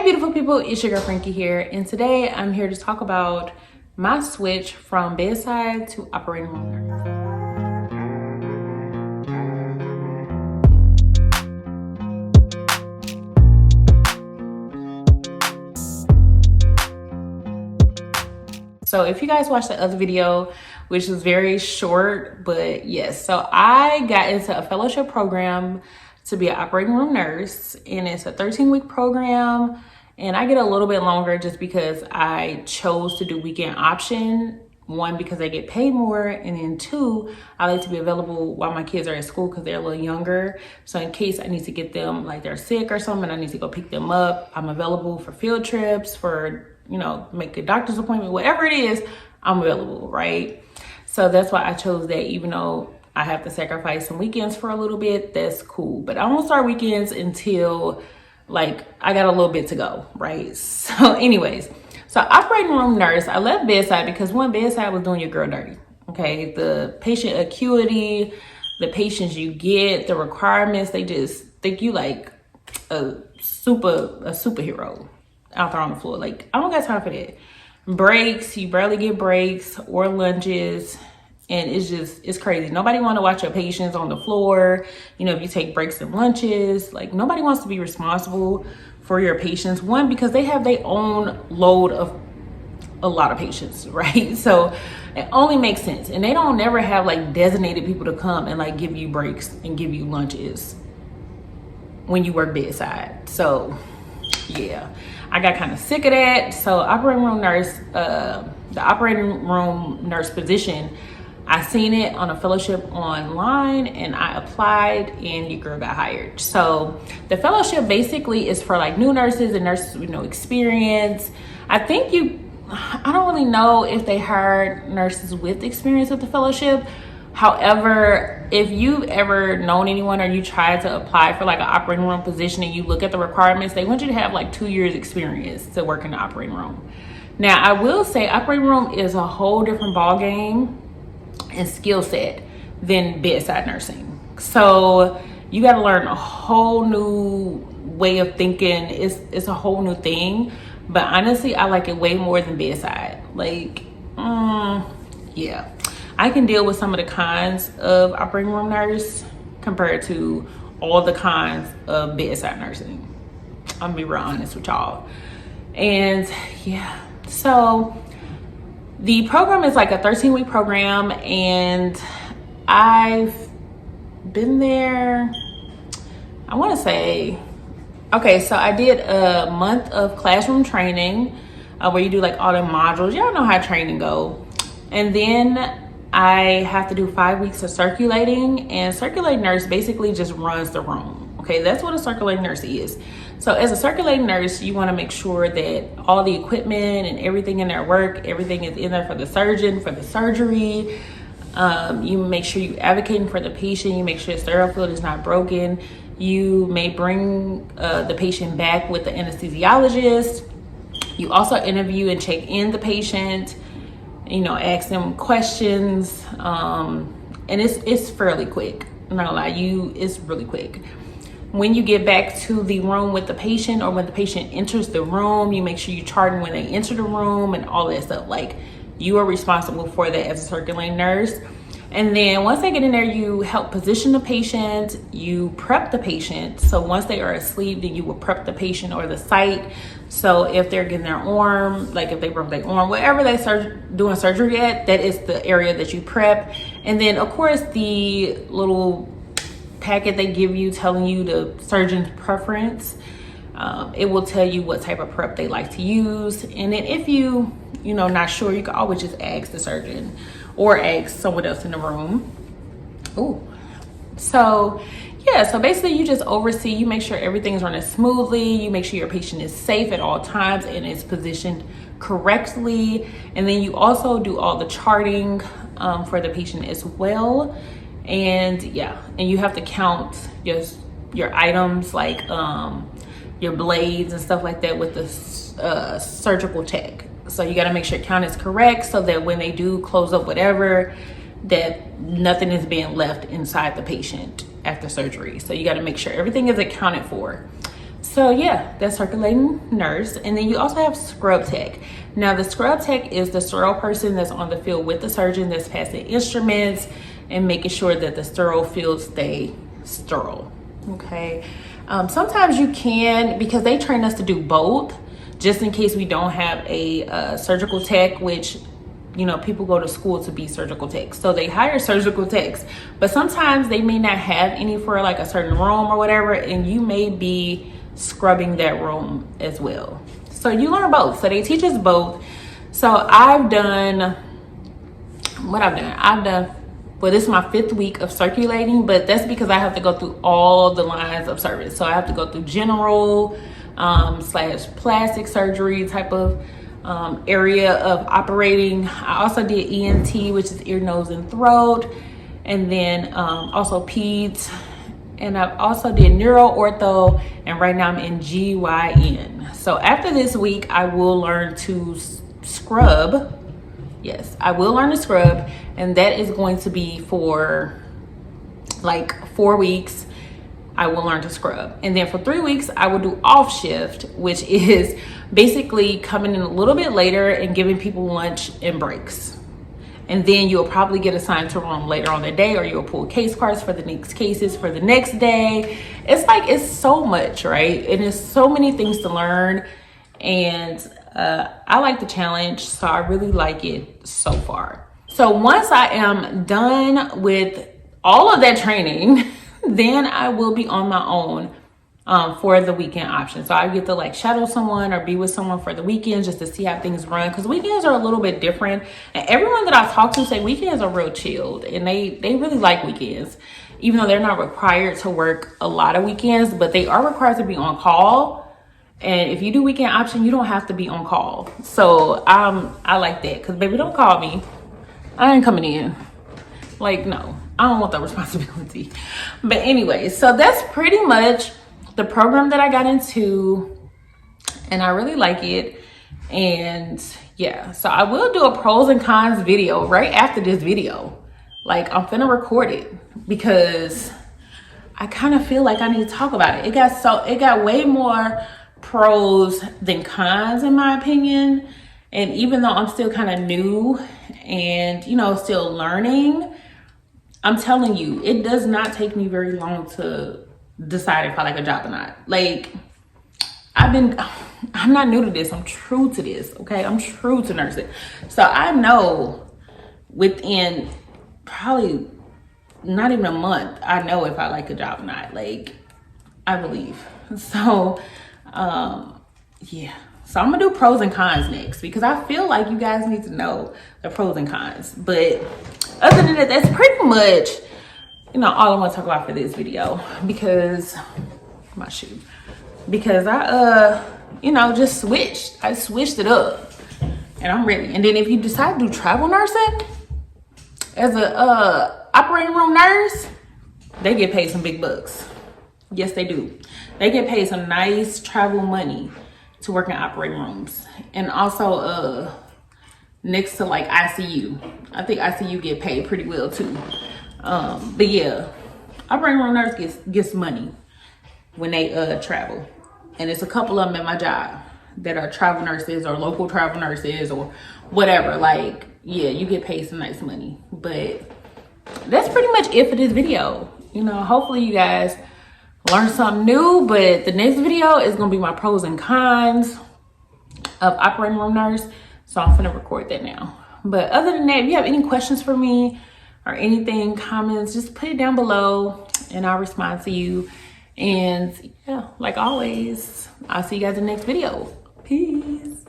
Hey beautiful people, it's your girl Frankie here, and today I'm here to talk about my switch from bedside to operating room nurse. So if you guys watched the other video, which was very short, but yes, so I got into a fellowship program to be an operating room nurse, and it's a 13-week program, and I get a little bit longer just because I chose to do weekend option. One, because I get paid more, and then two, I like to be available while my kids are at school because they're a little younger. So in case I need to get them, like they're sick or something, I need to go pick them up, I'm available for field trips, for, you know, make a doctor's appointment, whatever it is, I'm available, right? So that's why I chose that, even though I have to sacrifice some weekends for a little bit, that's cool. But I won't start weekends until like I got a little bit to go, right? So anyways, so operating room nurse, I left bedside because one, bedside was doing your girl dirty, okay? The patient acuity, the patients you get, the requirements, they just think you like a superhero out there on the floor. Like, I don't got time for that. Breaks, you barely get breaks or lunches, and it's crazy. Nobody want to watch your patients on the floor. You know, if you take breaks and lunches, like nobody wants to be responsible for your patients. One, because they have their own load of a lot of patients, right? So it only makes sense. And they don't never have like designated people to come and like give you breaks and give you lunches when you work bedside. So yeah, I got kind of sick of that. So operating room nurse, the operating room nurse position, I seen it on a fellowship online and I applied, and your girl got hired. So the fellowship basically is for like new nurses and nurses with no experience. I don't really know if they hired nurses with experience with the fellowship. However, if you've ever known anyone or you tried to apply for like an operating room position and you look at the requirements, they want you to have like 2 years experience to work in the operating room. Now, I will say operating room is a whole different ball game and skill set than bedside nursing. So you got to learn a whole new way of thinking. It's a whole new thing. But honestly, I like it way more than bedside. Like, yeah. I can deal with some of the cons of operating room nurse compared to all the cons of bedside nursing. I'm gonna be real honest with y'all. And yeah, so the program is like a 13-week program, and I've been there, I want to say, okay, so I did a month of classroom training where you do like all the modules. Y'all know how training go. And then I have to do 5 weeks of circulating, and circulating nurse basically just runs the room. Okay, that's what a circulating nurse is. So as a circulating nurse, you want to make sure that all the equipment and everything in their work, everything is in there for the surgeon, for the surgery. You make sure you advocating for the patient. You make sure the sterile field is not broken. You may bring the patient back with the anesthesiologist. You also interview and check in the patient. You know, ask them questions, and it's fairly quick. I'm not gonna lie, it's really quick. When you get back to the room with the patient, or when the patient enters the room, you make sure you chart when they enter the room and all that stuff. Like, you are responsible for that as a circulating nurse. And then once they get in there, you help position the patient, you prep the patient. So once they are asleep, then you will prep the patient or the site. So if they're getting their arm, like if they broke their arm, whatever they start doing surgery at, that is the area that you prep. And then of course the little packet they give you telling you the surgeon's preference, it will tell you what type of prep they like to use. And then if you know, not sure, you can always just ask the surgeon or ask someone else in the room. Ooh. So yeah, so basically you just oversee, you make sure everything's running smoothly, you make sure your patient is safe at all times and is positioned correctly. And then you also do all the charting for the patient as well. And yeah, and you have to count your items, like your blades and stuff like that with the surgical tech. So you got to make sure count is correct so that when they do close up whatever, that nothing is being left inside the patient after surgery. So you got to make sure everything is accounted for. So yeah, that's circulating nurse. And then you also have scrub tech. Now the scrub tech is the sterile person that's on the field with the surgeon, that's passing instruments and making sure that the sterile fields stay sterile. Okay. Sometimes you can, because they train us to do both, just in case we don't have a surgical tech, which, you know, people go to school to be surgical techs. So they hire surgical techs, but sometimes they may not have any for like a certain room or whatever, and you may be scrubbing that room as well. So you learn both. So they teach us both. So I've done, well, this is my 5th week of circulating, but that's because I have to go through all the lines of service. So I have to go through general / plastic surgery type of area of operating. I also did ENT, which is ear, nose, and throat, and then also peds, and I've also did neuro, ortho, and right now I'm in GYN. So after this week, I will learn to scrub. Yes, I will learn to scrub, and that is going to be for like 4 weeks. I will learn to scrub, and then for 3 weeks I will do off shift, which is basically coming in a little bit later and giving people lunch and breaks. And then you'll probably get assigned to a room later on the day, or you'll pull case cards for the next cases for the next day. It's like, it's so much, right? And there's so many things to learn, and I like the challenge, so I really like it so far. So once I am done with all of that training, then I will be on my own for the weekend option. So I get to like shadow someone or be with someone for the weekend just to see how things run, because weekends are a little bit different. And everyone that I've talked to say weekends are real chilled, and they really like weekends, even though they're not required to work a lot of weekends, but they are required to be on call. And if you do weekend option, you don't have to be on call. So I like that, because baby, don't call me. I ain't coming in. Like, no, I don't want that responsibility. But anyway, so that's pretty much the program that I got into, and I really like it. And yeah, so I will do a pros and cons video right after this video. Like, I'm finna record it because I kind of feel like I need to talk about it. It got way more pros than cons in my opinion. And even though I'm still kind of new and, you know, still learning, I'm telling you, it does not take me very long to decide if I like a job or not. Like, I'm not new to this. I'm true to this, okay? I'm true to nursing. So I know within probably not even a month, I know if I like a job or not. Like, I believe. So, yeah. So I'm gonna do pros and cons next, because I feel like you guys need to know the pros and cons. But other than that, that's pretty much, you know, all I want to talk about for this video, because my shoe, because I you know, just switched. I switched it up, and I'm ready. And then if you decide to do travel nursing as a operating room nurse, they get paid some big bucks. Yes, they do. They get paid some nice travel money to work in operating rooms. And also next to like ICU. I think ICU get paid pretty well too. But yeah, operating room nurse gets money when they travel. And it's a couple of them at my job that are travel nurses or local travel nurses or whatever. Like, yeah, you get paid some nice money. But that's pretty much it for this video. You know, hopefully you guys learn something new, but the next video is gonna be my pros and cons of operating room nurse. So I'm gonna record that now. But other than that, if you have any questions for me or anything, comments, just put it down below and I'll respond to you. And yeah, like always, I'll see you guys in the next video. Peace.